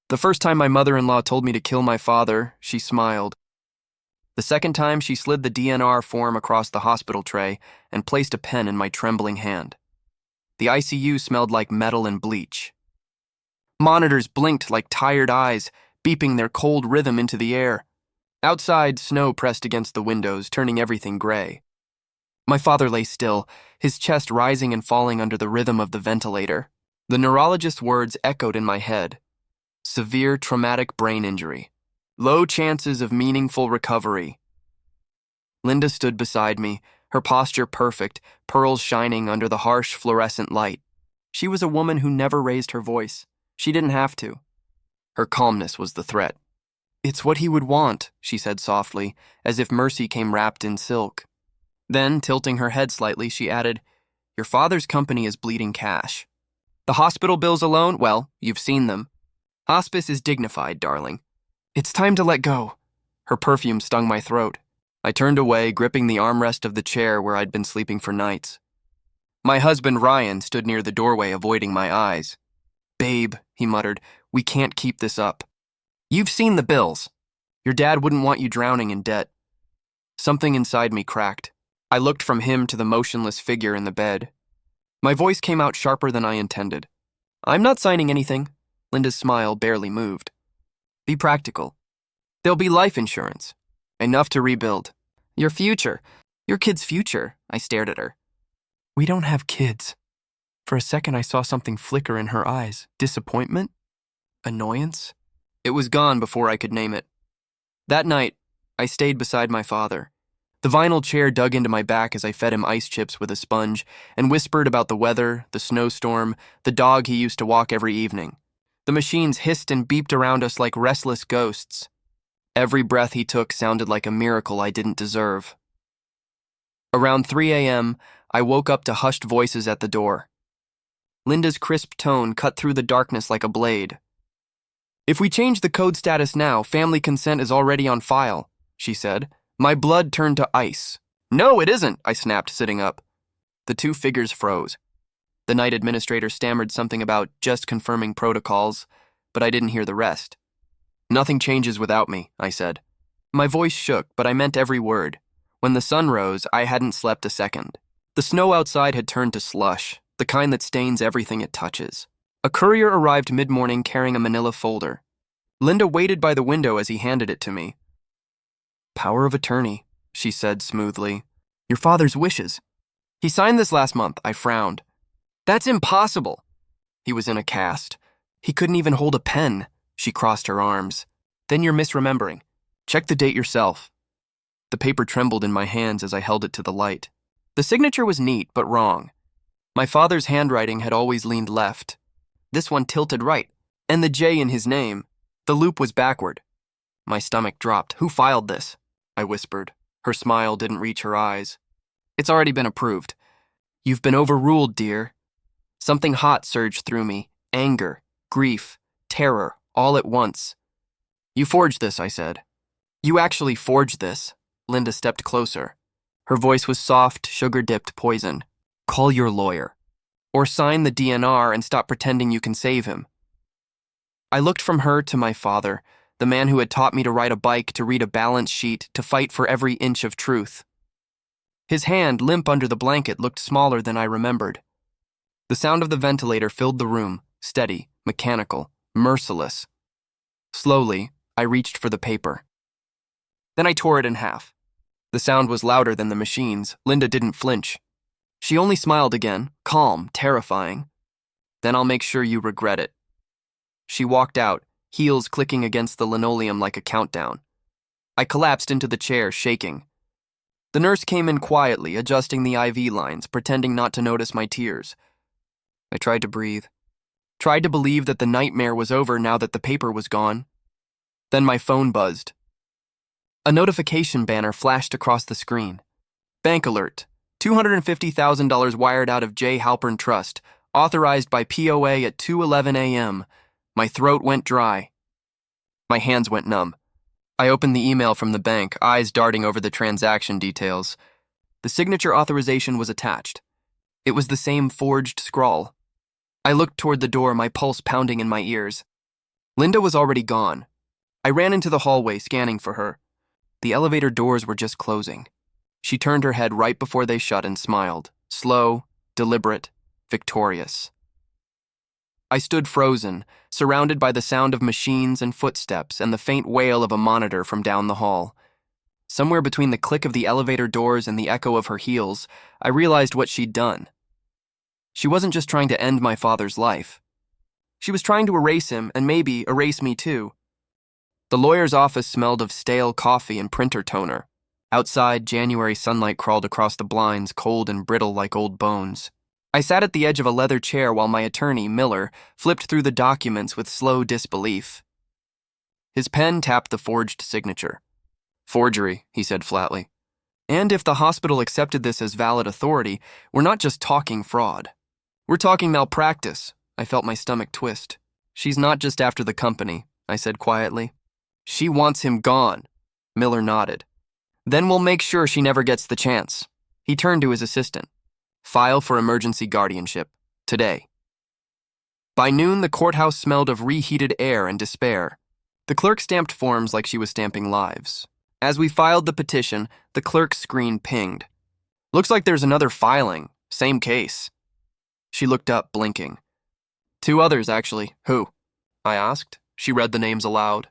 The first time my mother-in-law told me to kill my father, she smiled. The second time, she slid the DNR form across the hospital tray and placed a pen in my trembling hand. The ICU smelled like metal and bleach. Monitors blinked like tired eyes, beeping their cold rhythm into the air. Outside, snow pressed against the windows, turning everything gray. My father lay still, his chest rising and falling under the rhythm of the ventilator. The neurologist's words echoed in my head. Severe traumatic brain injury. Low chances of meaningful recovery. Linda stood beside me, her posture perfect, pearls shining under the harsh fluorescent light. She was a woman who never raised her voice. She didn't have to. Her calmness was the threat. "It's what he would want," she said softly, as if mercy came wrapped in silk. Then, tilting her head slightly, she added, "Your father's company is bleeding cash. The hospital bills alone, well, you've seen them. Hospice is dignified, darling. It's time to let go." Her perfume stung my throat. I turned away, gripping the armrest of the chair where I'd been sleeping for nights. My husband, Ryan, stood near the doorway, avoiding my eyes. "Babe," he muttered, "we can't keep this up. You've seen the bills. Your dad wouldn't want you drowning in debt." Something inside me cracked. I looked from him to the motionless figure in the bed. My voice came out sharper than I intended. "I'm not signing anything." Linda's smile barely moved. "Be practical. There'll be life insurance. Enough to rebuild. Your future. Your kid's future." I stared at her. "We don't have kids." For a second, I saw something flicker in her eyes. Disappointment? Annoyance? It was gone before I could name it. That night, I stayed beside my father. The vinyl chair dug into my back as I fed him ice chips with a sponge and whispered about the weather, the snowstorm, the dog he used to walk every evening. The machines hissed and beeped around us like restless ghosts. Every breath he took sounded like a miracle I didn't deserve. Around 3 a.m., I woke up to hushed voices at the door. Linda's crisp tone cut through the darkness like a blade. "If we change the code status now, family consent is already on file," she said. My blood turned to ice. "No, it isn't," I snapped, sitting up. The two figures froze. The night administrator stammered something about just confirming protocols, but I didn't hear the rest. "Nothing changes without me," I said. My voice shook, but I meant every word. When the sun rose, I hadn't slept a second. The snow outside had turned to slush, the kind that stains everything it touches. A courier arrived mid-morning carrying a manila folder. Linda waited by the window as he handed it to me. "Power of attorney," she said smoothly. "Your father's wishes. He signed this last month." I frowned. "That's impossible." He was in a cast. "He couldn't even hold a pen." She crossed her arms. "Then you're misremembering. Check the date yourself." The paper trembled in my hands as I held it to the light. The signature was neat, but wrong. My father's handwriting had always leaned left. This one tilted right, and the J in his name. The loop was backward. My stomach dropped. "Who filed this?" I whispered. Her smile didn't reach her eyes. "It's already been approved." "You've been overruled, dear." Something hot surged through me. Anger, grief, terror, all at once. "You forged this," I said. "You actually forged this." Linda stepped closer. Her voice was soft, sugar-dipped poison. "Call your lawyer. Or sign the DNR and stop pretending you can save him." I looked from her to my father, the man who had taught me to ride a bike, to read a balance sheet, to fight for every inch of truth. His hand, limp under the blanket, looked smaller than I remembered. The sound of the ventilator filled the room, steady, mechanical, merciless. Slowly, I reached for the paper. Then I tore it in half. The sound was louder than the machines. Linda didn't flinch. She only smiled again, calm, terrifying. "Then I'll make sure you regret it." She walked out, heels clicking against the linoleum like a countdown. I collapsed into the chair, shaking. The nurse came in quietly, adjusting the IV lines, pretending not to notice my tears. I tried to breathe. Tried to believe that the nightmare was over now that the paper was gone. Then my phone buzzed. A notification banner flashed across the screen. "Bank alert. $250,000 wired out of J. Halpern Trust, authorized by POA at 2:11 a.m. My throat went dry. My hands went numb. I opened the email from the bank, eyes darting over the transaction details. The signature authorization was attached. It was the same forged scrawl. I looked toward the door, my pulse pounding in my ears. Linda was already gone. I ran into the hallway, scanning for her. The elevator doors were just closing. She turned her head right before they shut and smiled, slow, deliberate, victorious. I stood frozen, surrounded by the sound of machines and footsteps and the faint wail of a monitor from down the hall. Somewhere between the click of the elevator doors and the echo of her heels, I realized what she'd done. She wasn't just trying to end my father's life. She was trying to erase him and maybe erase me too. The lawyer's office smelled of stale coffee and printer toner. Outside, January sunlight crawled across the blinds, cold and brittle like old bones. I sat at the edge of a leather chair while my attorney, Miller, flipped through the documents with slow disbelief. His pen tapped the forged signature. "Forgery," he said flatly. "And if the hospital accepted this as valid authority, we're not just talking fraud. We're talking malpractice." I felt my stomach twist. "She's not just after the company," I said quietly. "She wants him gone." Miller nodded. "Then we'll make sure she never gets the chance." He turned to his assistant. "File for emergency guardianship. Today." By noon, the courthouse smelled of reheated air and despair. The clerk stamped forms like she was stamping lives. As we filed the petition, the clerk's screen pinged. "Looks like there's another filing. Same case." She looked up, blinking. "Two others, actually. Who?" I asked. She read the names aloud.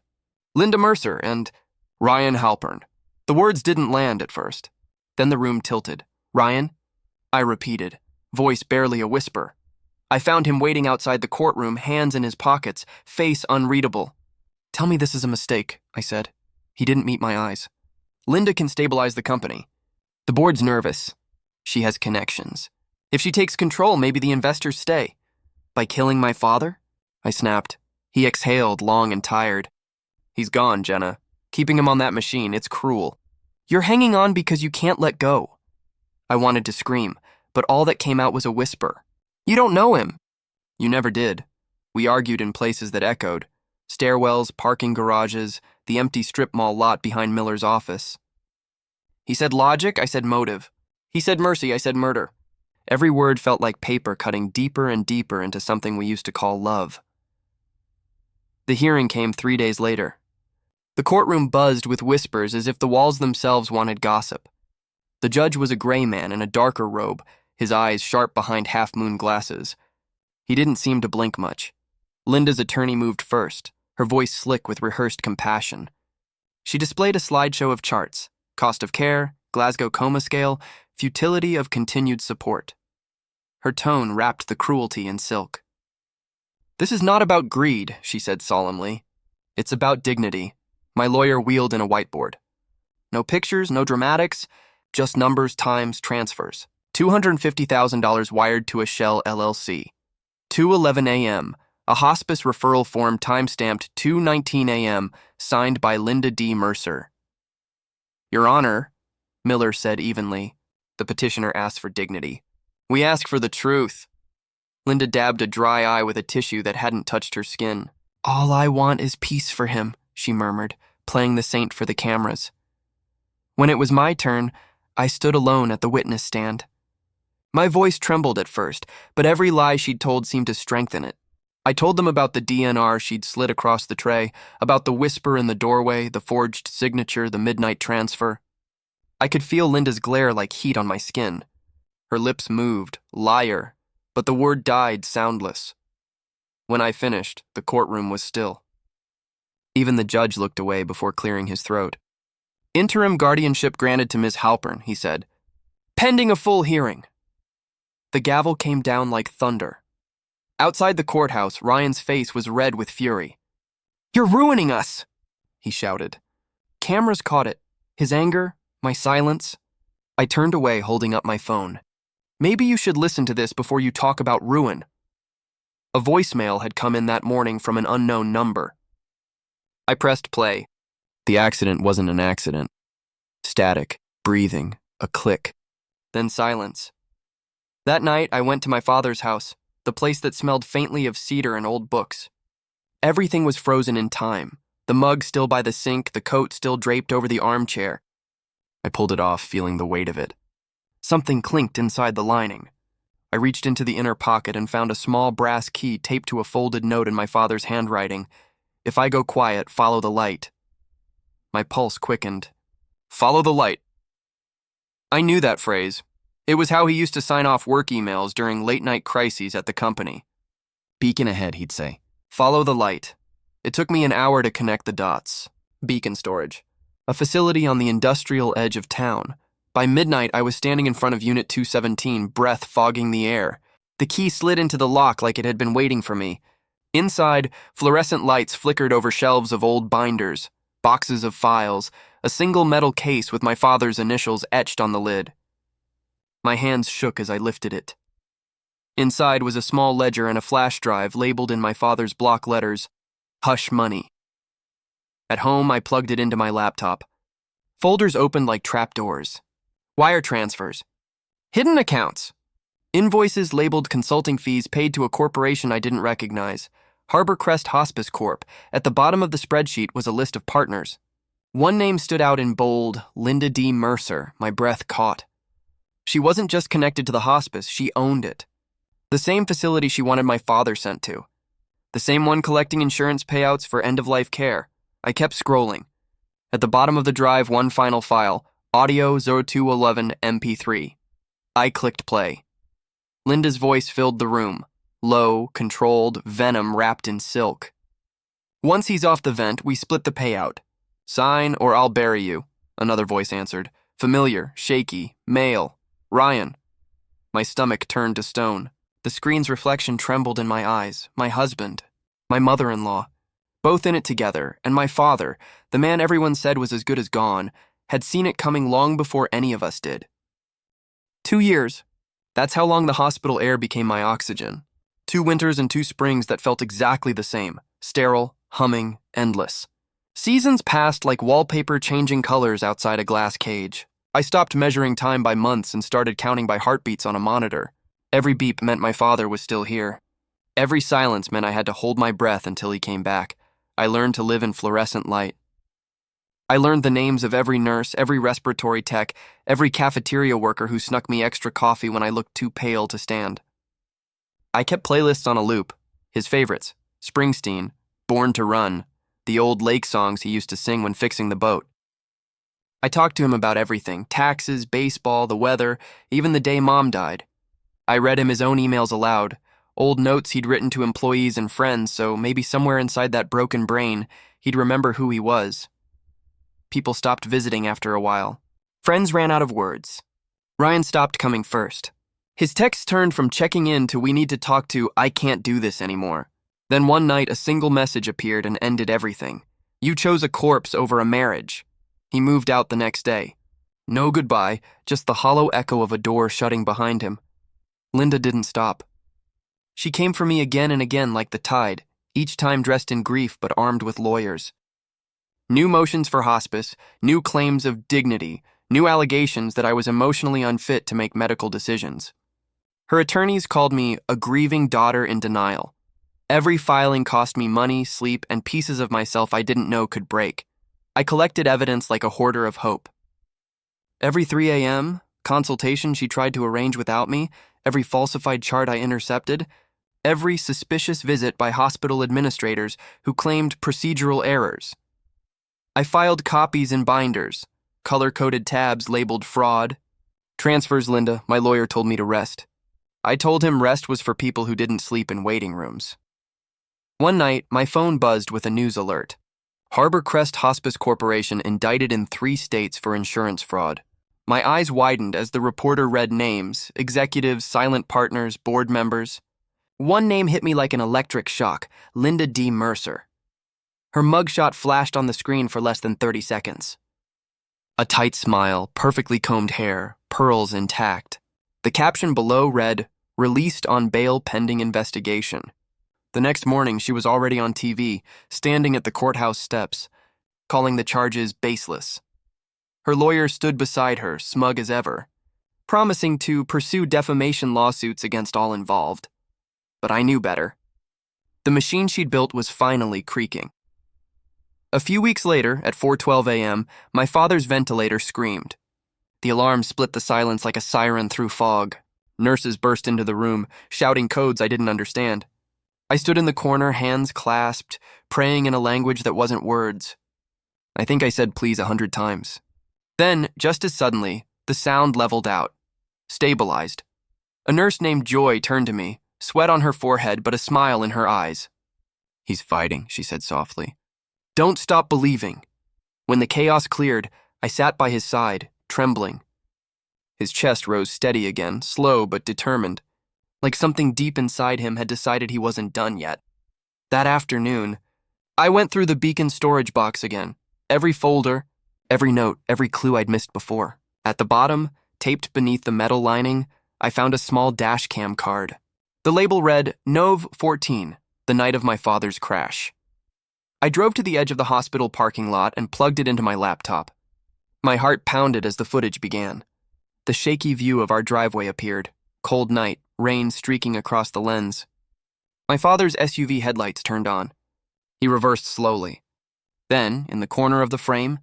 "Linda Mercer and Ryan Halpern." The words didn't land at first. Then the room tilted. "Ryan?" I repeated, voice barely a whisper. I found him waiting outside the courtroom, hands in his pockets, face unreadable. "Tell me this is a mistake," I said. He didn't meet my eyes. "Linda can stabilize the company. The board's nervous. She has connections. If she takes control, maybe the investors stay." "By killing my father?" I snapped. He exhaled, long and tired. "He's gone, Jenna. Keeping him on that machine, it's cruel." "You're hanging on because you can't let go." I wanted to scream, but all that came out was a whisper. "You don't know him." "You never did." We argued in places that echoed. Stairwells, parking garages, the empty strip mall lot behind Miller's office. He said logic, I said motive. He said mercy, I said murder. Every word felt like paper cutting deeper and deeper into something we used to call love. The hearing came 3 days later. The courtroom buzzed with whispers as if the walls themselves wanted gossip. The judge was a gray man in a darker robe, his eyes sharp behind half-moon glasses. He didn't seem to blink much. Linda's attorney moved first, her voice slick with rehearsed compassion. She displayed a slideshow of charts: cost of care, Glasgow coma scale, futility of continued support. Her tone wrapped the cruelty in silk. "This is not about greed," she said solemnly. "It's about dignity." My lawyer wheeled in a whiteboard. "No pictures, no dramatics, just numbers, times, transfers. $250,000 wired to a Shell LLC. 2:11 a.m., a hospice referral form time-stamped 2:19 a.m., signed by Linda D. Mercer." "Your Honor," Miller said evenly. The petitioner asked for dignity. "We ask for the truth." Linda dabbed a dry eye with a tissue that hadn't touched her skin. "All I want is peace for him," she murmured, playing the saint for the cameras. When it was my turn, I stood alone at the witness stand. My voice trembled at first, but every lie she'd told seemed to strengthen it. I told them about the DNR she'd slid across the tray, about the whisper in the doorway, the forged signature, the midnight transfer. I could feel Linda's glare like heat on my skin. Her lips moved, liar, but the word died soundless. When I finished, the courtroom was still. Even the judge looked away before clearing his throat. "Interim guardianship granted to Ms. Halpern," he said. "Pending a full hearing." The gavel came down like thunder. Outside the courthouse, Ryan's face was red with fury. "You're ruining us!" he shouted. Cameras caught it. His anger, my silence. I turned away, holding up my phone. "Maybe you should listen to this before you talk about ruin." A voicemail had come in that morning from an unknown number. I pressed play. The accident wasn't an accident. Static, breathing, a click. Then silence. That night, I went to my father's house, the place that smelled faintly of cedar and old books. Everything was frozen in time. The mug still by the sink, the coat still draped over the armchair. I pulled it off, feeling the weight of it. Something clinked inside the lining. I reached into the inner pocket and found a small brass key taped to a folded note in my father's handwriting. If I go quiet, follow the light. My pulse quickened. Follow the light. I knew that phrase. It was how he used to sign off work emails during late-night crises at the company. Beacon ahead, he'd say. Follow the light. It took me an hour to connect the dots. Beacon storage. A facility on the industrial edge of town. By midnight, I was standing in front of Unit 217, breath fogging the air. The key slid into the lock like it had been waiting for me. Inside, fluorescent lights flickered over shelves of old binders, boxes of files, a single metal case with my father's initials etched on the lid. My hands shook as I lifted it. Inside was a small ledger and a flash drive labeled in my father's block letters, Hush Money. At home, I plugged it into my laptop. Folders opened like trapdoors. Wire transfers. Hidden accounts. Invoices labeled consulting fees paid to a corporation I didn't recognize. Harbor Crest Hospice Corp. At the bottom of the spreadsheet was a list of partners. One name stood out in bold, Linda D. Mercer. My breath caught. She wasn't just connected to the hospice, she owned it. The same facility she wanted my father sent to. The same one collecting insurance payouts for end-of-life care. I kept scrolling. At the bottom of the drive, one final file, Audio 0211 MP3. I clicked play. Linda's voice filled the room. Low, controlled, venom wrapped in silk. Once he's off the vent, we split the payout. Sign or I'll bury you, another voice answered. Familiar, shaky, male. Ryan. My stomach turned to stone. The screen's reflection trembled in my eyes. My husband. My mother-in-law. Both in it together, and my father, the man everyone said was as good as gone, had seen it coming long before any of us did. 2 years. That's how long the hospital air became my oxygen. 2 winters and 2 springs that felt exactly the same. Sterile, humming, endless. Seasons passed like wallpaper changing colors outside a glass cage. I stopped measuring time by months and started counting by heartbeats on a monitor. Every beep meant my father was still here. Every silence meant I had to hold my breath until he came back. I learned to live in fluorescent light. I learned the names of every nurse, every respiratory tech, every cafeteria worker who snuck me extra coffee when I looked too pale to stand. I kept playlists on a loop. His favorites, Springsteen, Born to Run, the old lake songs he used to sing when fixing the boat. I talked to him about everything, taxes, baseball, the weather, even the day Mom died. I read him his own emails aloud, old notes he'd written to employees and friends, so maybe somewhere inside that broken brain, he'd remember who he was. People stopped visiting after a while. Friends ran out of words. Ryan stopped coming first. His texts turned from checking in to we need to talk to I can't do this anymore. Then one night a single message appeared and ended everything. You chose a corpse over a marriage. He moved out the next day. No goodbye, just the hollow echo of a door shutting behind him. Linda didn't stop. She came for me again and again like the tide, each time dressed in grief but armed with lawyers. New motions for hospice, new claims of dignity, new allegations that I was emotionally unfit to make medical decisions. Her attorneys called me a grieving daughter in denial. Every filing cost me money, sleep, and pieces of myself I didn't know could break. I collected evidence like a hoarder of hope. Every 3 a.m., consultation she tried to arrange without me, every falsified chart I intercepted, every suspicious visit by hospital administrators who claimed procedural errors. I filed copies in binders, color-coded tabs labeled fraud. Transfers, Linda, my lawyer told me to rest. I told him rest was for people who didn't sleep in waiting rooms. One night, my phone buzzed with a news alert. Harbor Crest Hospice Corporation indicted in 3 states for insurance fraud. My eyes widened as the reporter read names, executives, silent partners, board members. One name hit me like an electric shock, Linda D. Mercer. Her mugshot flashed on the screen for less than 30 seconds. A tight smile, perfectly combed hair, pearls intact. The caption below read, "Released on bail pending investigation." The next morning, she was already on TV, standing at the courthouse steps, calling the charges baseless. Her lawyer stood beside her, smug as ever, promising to pursue defamation lawsuits against all involved. But I knew better. The machine she'd built was finally creaking. A few weeks later, at 4:12 a.m., my father's ventilator screamed. The alarm split the silence like a siren through fog. Nurses burst into the room, shouting codes I didn't understand. I stood in the corner, hands clasped, praying in a language that wasn't words. I think I said please 100 times. Then, just as suddenly, the sound leveled out, stabilized. A nurse named Joy turned to me, sweat on her forehead but a smile in her eyes. "He's fighting," she said softly. "Don't stop believing." When the chaos cleared, I sat by his side, trembling. His chest rose steady again, slow but determined, like something deep inside him had decided he wasn't done yet. That afternoon, I went through the Beacon storage box again, every folder, every note, every clue I'd missed before. At the bottom, taped beneath the metal lining, I found a small dash cam card. The label read, Nov 14, the night of my father's crash. I drove to the edge of the hospital parking lot and plugged it into my laptop. My heart pounded as the footage began. The shaky view of our driveway appeared. Cold night, rain streaking across the lens. My father's SUV headlights turned on. He reversed slowly. Then, in the corner of the frame,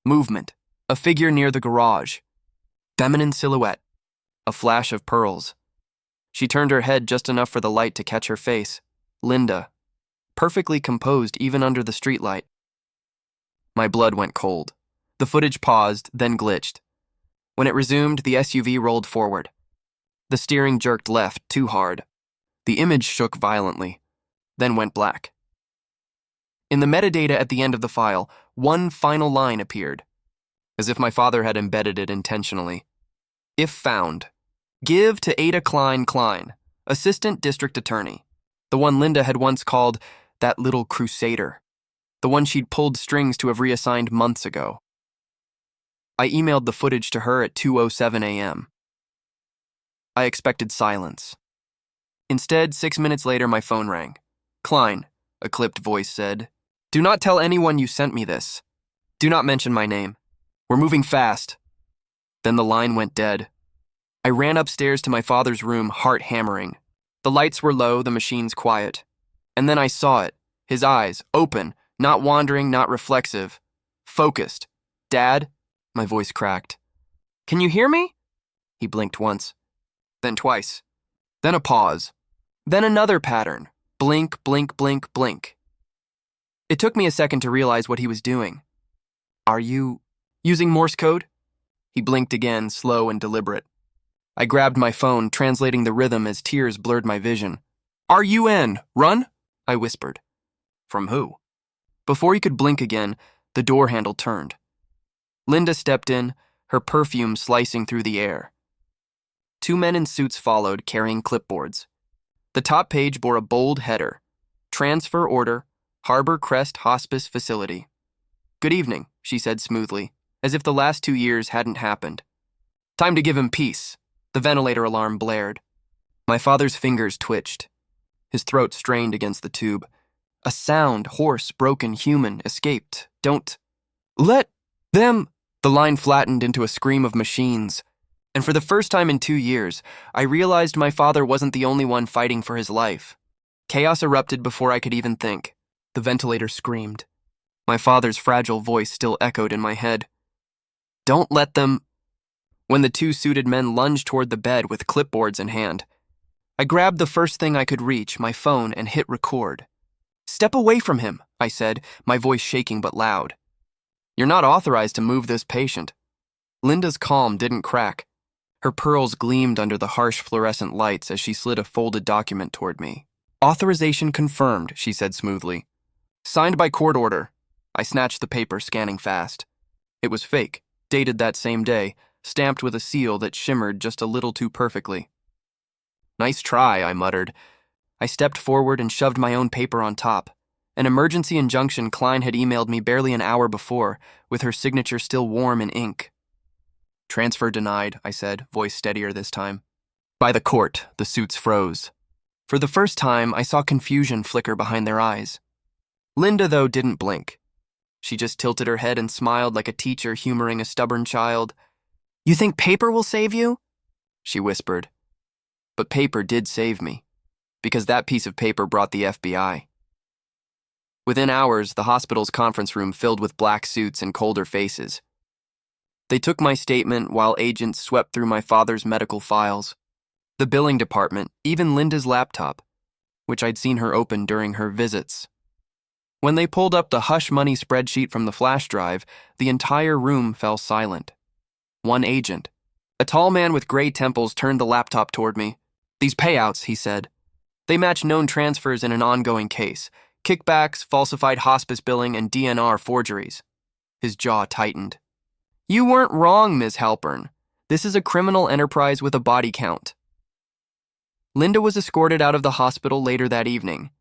movement, a figure near the garage. Feminine silhouette, a flash of pearls. She turned her head just enough for the light to catch her face. Linda, perfectly composed even under the streetlight. My blood went cold. The footage paused, then glitched. When it resumed, the SUV rolled forward. The steering jerked left too hard. The image shook violently, then went black. In the metadata at the end of the file, one final line appeared, as if my father had embedded it intentionally. If found, give to Ada Klein, Assistant District Attorney, the one Linda had once called that little crusader, the one she'd pulled strings to have reassigned months ago. I emailed the footage to her at 2:07 a.m. I expected silence. Instead, 6 minutes later, my phone rang. "Klein," a clipped voice said, "do not tell anyone you sent me this. Do not mention my name. We're moving fast." Then the line went dead. I ran upstairs to my father's room, heart hammering. The lights were low, the machines quiet. And then I saw it, his eyes, open, not wandering, not reflexive. Focused. "Dad?" My voice cracked. "Can you hear me?" He blinked once, then twice, then a pause, then another pattern. Blink, blink, blink, blink. It took me a second to realize what he was doing. "Are you using Morse code?" He blinked again, slow and deliberate. I grabbed my phone, translating the rhythm as tears blurred my vision. "RUN, run?" I whispered. "From who?" Before he could blink again, the door handle turned. Linda stepped in, her perfume slicing through the air. 2 men in suits followed, carrying clipboards. The top page bore a bold header, Transfer Order, Harbor Crest Hospice Facility. "Good evening," she said smoothly, as if the last 2 years hadn't happened. "Time to give him peace." The ventilator alarm blared. My father's fingers twitched. His throat strained against the tube. A sound, hoarse, broken, human, escaped. "Don't let them." The line flattened into a scream of machines. And for the first time in 2 years, I realized my father wasn't the only one fighting for his life. Chaos erupted before I could even think. The ventilator screamed. My father's fragile voice still echoed in my head. "Don't let them." When the 2 suited men lunged toward the bed with clipboards in hand, I grabbed the first thing I could reach, my phone, and hit record. "Step away from him," I said, my voice shaking but loud. "You're not authorized to move this patient." Linda's calm didn't crack. Her pearls gleamed under the harsh fluorescent lights as she slid a folded document toward me. "Authorization confirmed," she said smoothly. "Signed by court order." I snatched the paper, scanning fast. It was fake, dated that same day, stamped with a seal that shimmered just a little too perfectly. "Nice try," I muttered. I stepped forward and shoved my own paper on top. An emergency injunction Klein had emailed me barely an hour before, with her signature still warm in ink. "Transfer denied," I said, voice steadier this time. By the court, the suits froze. For the first time, I saw confusion flicker behind their eyes. Linda, though, didn't blink. She just tilted her head and smiled like a teacher humoring a stubborn child. "You think paper will save you?" she whispered. But paper did save me, because that piece of paper brought the FBI. Within hours, the hospital's conference room filled with black suits and colder faces. They took my statement while agents swept through my father's medical files, the billing department, even Linda's laptop. which I'd seen her open during her visits. When they pulled up the hush money spreadsheet from the flash drive, the entire room fell silent. One agent, a tall man with gray temples, turned the laptop toward me. "These payouts," he said. "They match known transfers in an ongoing case. Kickbacks, falsified hospice billing, and DNR forgeries." His jaw tightened. "You weren't wrong, Ms. Halpern. This is a criminal enterprise with a body count." Linda was escorted out of the hospital later that evening.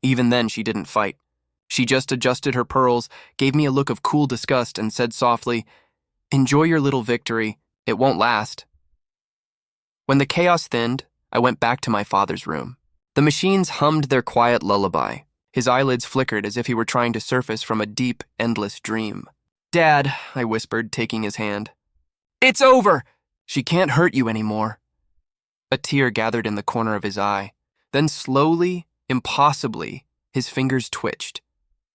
Even then, she didn't fight. She just adjusted her pearls, gave me a look of cool disgust, and said softly, "Enjoy your little victory. It won't last." When the chaos thinned, I went back to my father's room. The machines hummed their quiet lullaby. His eyelids flickered as if he were trying to surface from a deep, endless dream. "Dad," I whispered, taking his hand. "It's over! She can't hurt you anymore." A tear gathered in the corner of his eye. Then slowly, impossibly, his fingers twitched.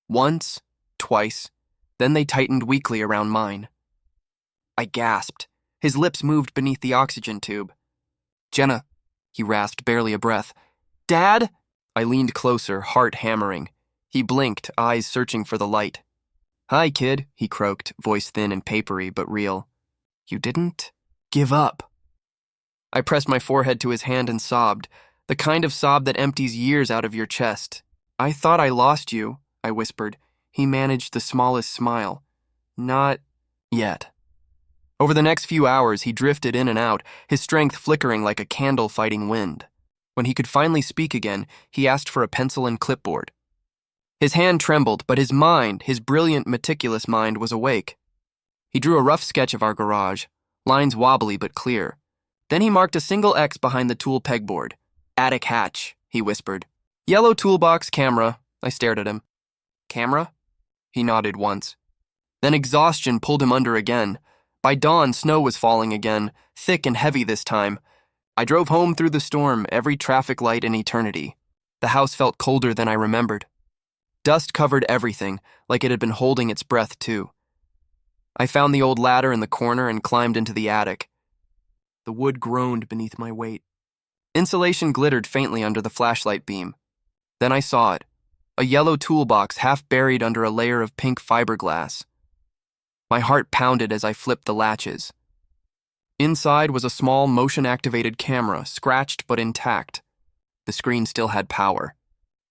Once, twice, then they tightened weakly around mine. I gasped. His lips moved beneath the oxygen tube. "Jenna," he rasped, barely a breath. "Dad?" I leaned closer, heart hammering. He blinked, eyes searching for the light. "Hi, kid," he croaked, voice thin and papery, but real. "You didn't give up." I pressed my forehead to his hand and sobbed, the kind of sob that empties years out of your chest. "I thought I lost you," I whispered. He managed the smallest smile. "Not yet." Over the next few hours, he drifted in and out, his strength flickering like a candle fighting wind. When he could finally speak again, he asked for a pencil and clipboard. His hand trembled, but his mind, his brilliant, meticulous mind, was awake. He drew a rough sketch of our garage, lines wobbly but clear. Then he marked a single X behind the tool pegboard. "Attic hatch," he whispered. "Yellow toolbox, camera." I stared at him. "Camera?" He nodded once. Then exhaustion pulled him under again. By dawn, snow was falling again, thick and heavy this time. I drove home through the storm, every traffic light an eternity. The house felt colder than I remembered. Dust covered everything, like it had been holding its breath too. I found the old ladder in the corner and climbed into the attic. The wood groaned beneath my weight. Insulation glittered faintly under the flashlight beam. Then I saw it, a yellow toolbox half buried under a layer of pink fiberglass. My heart pounded as I flipped the latches. Inside was a small motion-activated camera, scratched but intact. The screen still had power.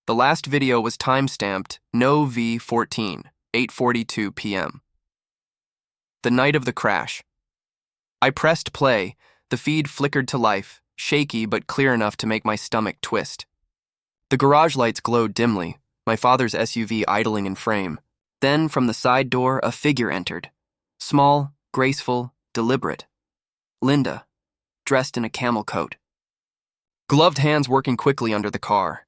The last video was time-stamped No V14, 8:42 p.m. The night of the crash. I pressed play. The feed flickered to life, shaky but clear enough to make my stomach twist. The garage lights glowed dimly, my father's SUV idling in frame. Then, from the side door, a figure entered. Small, graceful, deliberate. Linda, dressed in a camel coat. Gloved hands working quickly under the car.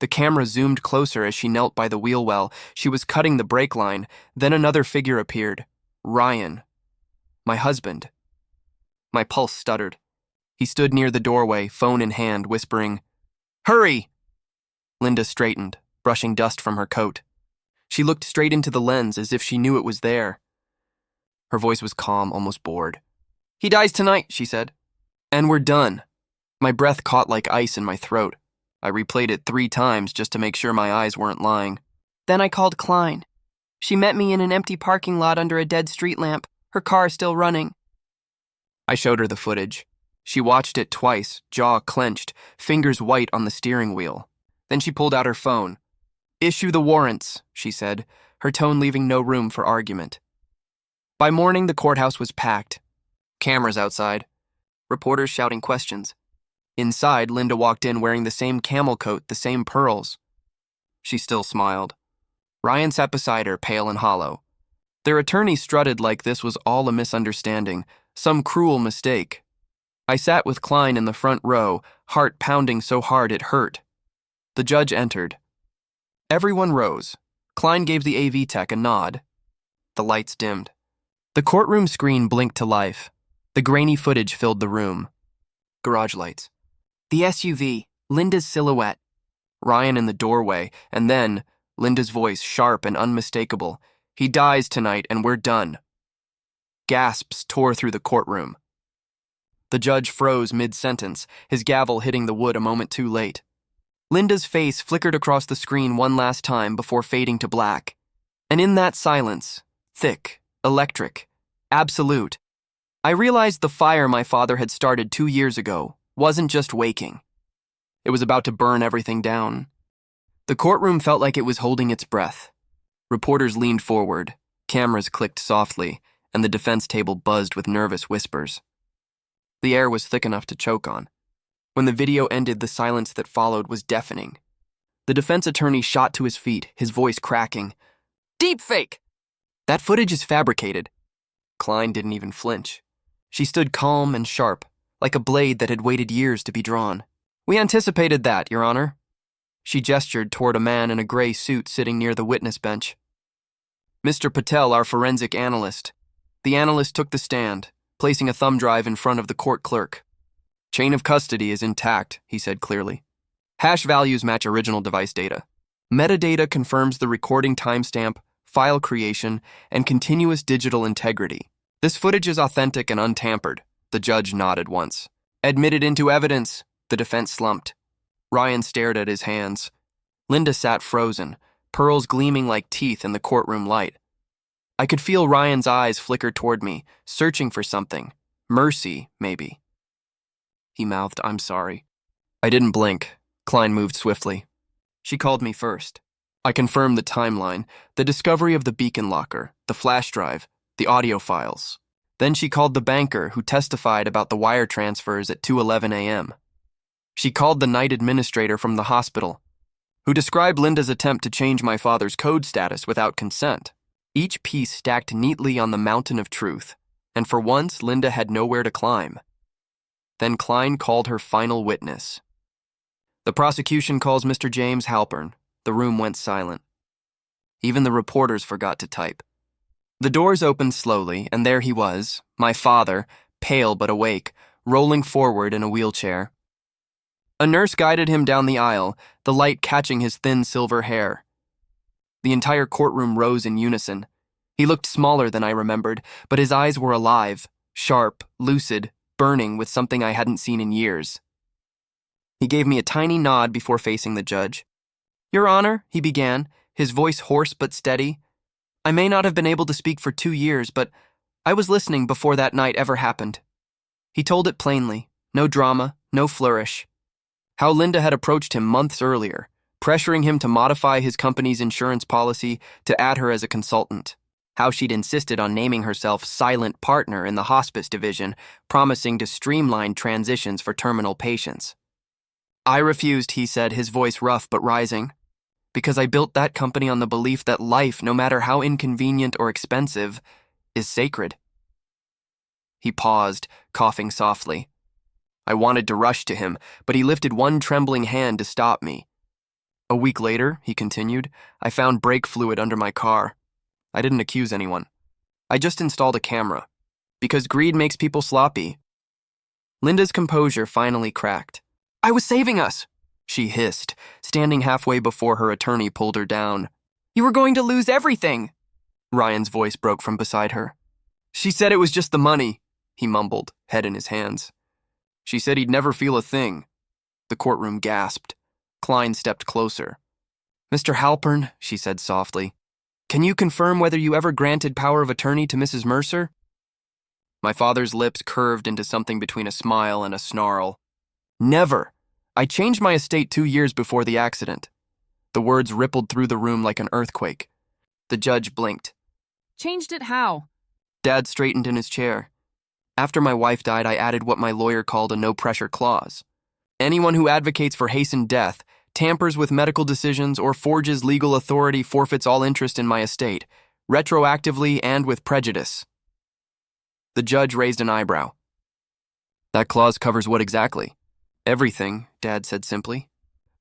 The camera zoomed closer as she knelt by the wheel well. She was cutting the brake line. Then another figure appeared. Ryan. My husband. My pulse stuttered. He stood near the doorway, phone in hand, whispering, "Hurry!" Linda straightened, brushing dust from her coat. She looked straight into the lens as if she knew it was there. Her voice was calm, almost bored. "He dies tonight," she said. "And we're done." My breath caught like ice in my throat. I replayed it 3 times just to make sure my eyes weren't lying. "Then I called Klein. She met me in an empty parking lot under a dead street lamp, her car still running." I showed her the footage. She watched it twice, jaw clenched, fingers white on the steering wheel. Then she pulled out her phone. "Issue the warrants," she said, her tone leaving no room for argument. By morning, the courthouse was packed. Cameras outside. Reporters shouting questions. Inside, Linda walked in wearing the same camel coat, the same pearls. She still smiled. Ryan sat beside her, pale and hollow. Their attorney strutted like this was all a misunderstanding, some cruel mistake. I sat with Klein in the front row, heart pounding so hard it hurt. The judge entered. Everyone rose. Klein gave the AV tech a nod. The lights dimmed. The courtroom screen blinked to life. The grainy footage filled the room. Garage lights. The SUV, Linda's silhouette. Ryan in the doorway, and then, Linda's voice sharp and unmistakable. "He dies tonight and we're done." Gasps tore through the courtroom. The judge froze mid-sentence, his gavel hitting the wood a moment too late. Linda's face flickered across the screen one last time before fading to black. And in that silence, thick, electric, absolute, I realized the fire my father had started 2 years ago wasn't just waking. It was about to burn everything down. The courtroom felt like it was holding its breath. Reporters leaned forward, cameras clicked softly, and the defense table buzzed with nervous whispers. The air was thick enough to choke on. When the video ended, the silence that followed was deafening. The defense attorney shot to his feet, his voice cracking. "Deepfake! That footage is fabricated." Klein didn't even flinch. She stood calm and sharp, like a blade that had waited years to be drawn. "We anticipated that, Your Honor." She gestured toward a man in a gray suit sitting near the witness bench. "Mr. Patel, our forensic analyst." The analyst took the stand, placing a thumb drive in front of the court clerk. "Chain of custody is intact," he said clearly. "Hash values match original device data. Metadata confirms the recording timestamp, file creation, and continuous digital integrity. This footage is authentic and untampered." The judge nodded once. "Admitted into evidence." The defense slumped. Ryan stared at his hands. Linda sat frozen, pearls gleaming like teeth in the courtroom light. I could feel Ryan's eyes flicker toward me, searching for something. Mercy, maybe. He mouthed, "I'm sorry." I didn't blink. Klein moved swiftly. She called me first. I confirmed the timeline, the discovery of the beacon locker, the flash drive, the audio files. Then she called the banker who testified about the wire transfers at 2:11 a.m. She called the night administrator from the hospital, who described Linda's attempt to change my father's code status without consent. Each piece stacked neatly on the mountain of truth, and for once Linda had nowhere to climb. Then Klein called her final witness. "The prosecution calls Mr. James Halpern." The room went silent. Even the reporters forgot to type. The doors opened slowly, and there he was, my father, pale but awake, rolling forward in a wheelchair. A nurse guided him down the aisle, the light catching his thin silver hair. The entire courtroom rose in unison. He looked smaller than I remembered, but his eyes were alive, sharp, lucid, burning with something I hadn't seen in years. He gave me a tiny nod before facing the judge. "Your Honor," he began, his voice hoarse but steady, "I may not have been able to speak for 2 years, but I was listening before that night ever happened." He told it plainly, no drama, no flourish. How Linda had approached him months earlier, pressuring him to modify his company's insurance policy to add her as a consultant. How she'd insisted on naming herself silent partner in the hospice division, promising to streamline transitions for terminal patients. "I refused," he said, his voice rough but rising, "because I built that company on the belief that life, no matter how inconvenient or expensive, is sacred." He paused, coughing softly. I wanted to rush to him, but he lifted one trembling hand to stop me. "A week later," he continued, "I found brake fluid under my car. I didn't accuse anyone. I just installed a camera. Because greed makes people sloppy." Linda's composure finally cracked. "I was saving us," she hissed, standing halfway before her attorney pulled her down. "You were going to lose everything." Ryan's voice broke from beside her. "She said it was just the money," he mumbled, head in his hands. "She said he'd never feel a thing." The courtroom gasped. Klein stepped closer. "Mr. Halpern," she said softly, "can you confirm whether you ever granted power of attorney to Mrs. Mercer?" My father's lips curved into something between a smile and a snarl. "Never. I changed my estate 2 years before the accident." The words rippled through the room like an earthquake. The judge blinked. "Changed it how?" Dad straightened in his chair. "After my wife died, I added what my lawyer called a no-pressure clause. Anyone who advocates for hastened death, tampers with medical decisions, or forges legal authority forfeits all interest in my estate, retroactively and with prejudice." The judge raised an eyebrow. "That clause covers what exactly?" "Everything," Dad said simply.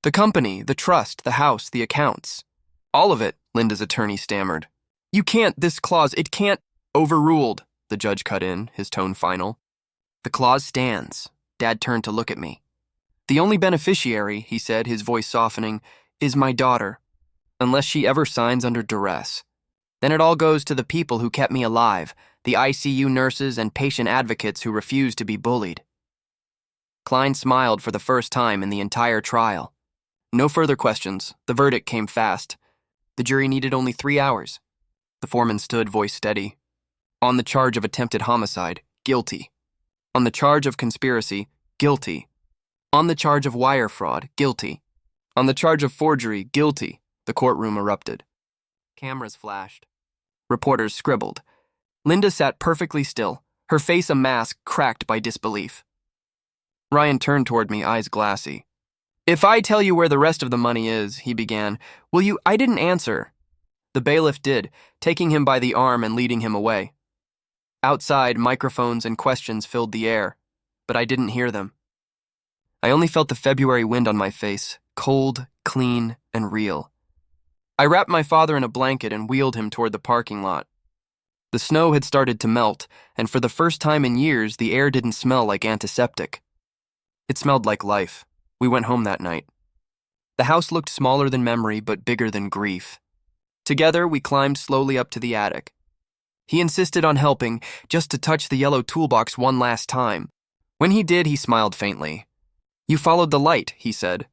"The company, the trust, the house, the accounts. All of it," Linda's attorney stammered. "You can't, this clause, it can't—" "Overruled," the judge cut in, his tone final. "The clause stands." Dad turned to look at me. "The only beneficiary," he said, his voice softening, "is my daughter, unless she ever signs under duress. Then it all goes to the people who kept me alive, the ICU nurses and patient advocates who refused to be bullied." Klein smiled for the first time in the entire trial. No further questions. The verdict came fast. The jury needed only 3 hours. The foreman stood, voice steady. On the charge of attempted homicide, guilty. On the charge of conspiracy, guilty. On the charge of wire fraud, guilty. On the charge of forgery, guilty. The courtroom erupted. Cameras flashed. Reporters scribbled. Linda sat perfectly still, her face a mask cracked by disbelief. Ryan turned toward me, eyes glassy. "If I tell you where the rest of the money is," he began, "will you—" I didn't answer. The bailiff did, taking him by the arm and leading him away. Outside, microphones and questions filled the air, but I didn't hear them. I only felt the February wind on my face, cold, clean, and real. I wrapped my father in a blanket and wheeled him toward the parking lot. The snow had started to melt, and for the first time in years, the air didn't smell like antiseptic. It smelled like life. We went home that night. The house looked smaller than memory, but bigger than grief. Together, we climbed slowly up to the attic. He insisted on helping, just to touch the yellow toolbox one last time. When he did, he smiled faintly. "You followed the light," he said.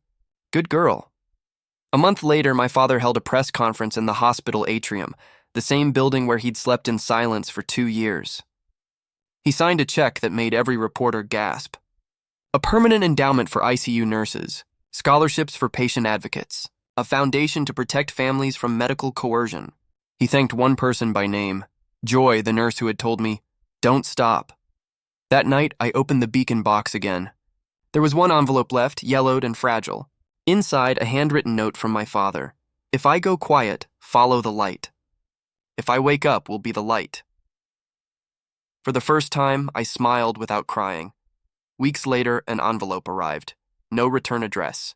"Good girl." A month later, my father held a press conference in the hospital atrium, the same building where he'd slept in silence for 2 years. He signed a check that made every reporter gasp. A permanent endowment for ICU nurses, scholarships for patient advocates, a foundation to protect families from medical coercion. He thanked one person by name, Joy, the nurse who had told me, "Don't stop." That night, I opened the beacon box again. There was one envelope left, yellowed and fragile. Inside, a handwritten note from my father. "If I go quiet, follow the light. If I wake up, will be the light." For the first time, I smiled without crying. Weeks later, an envelope arrived. No return address.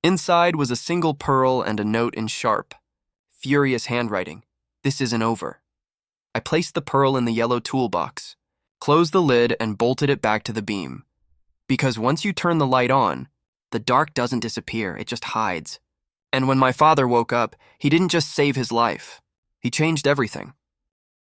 Inside was a single pearl and a note in sharp, furious handwriting. "This isn't over." I placed the pearl in the yellow toolbox, closed the lid, and bolted it back to the beam. Because once you turn the light on, the dark doesn't disappear, it just hides. And when my father woke up, he didn't just save his life. He changed everything.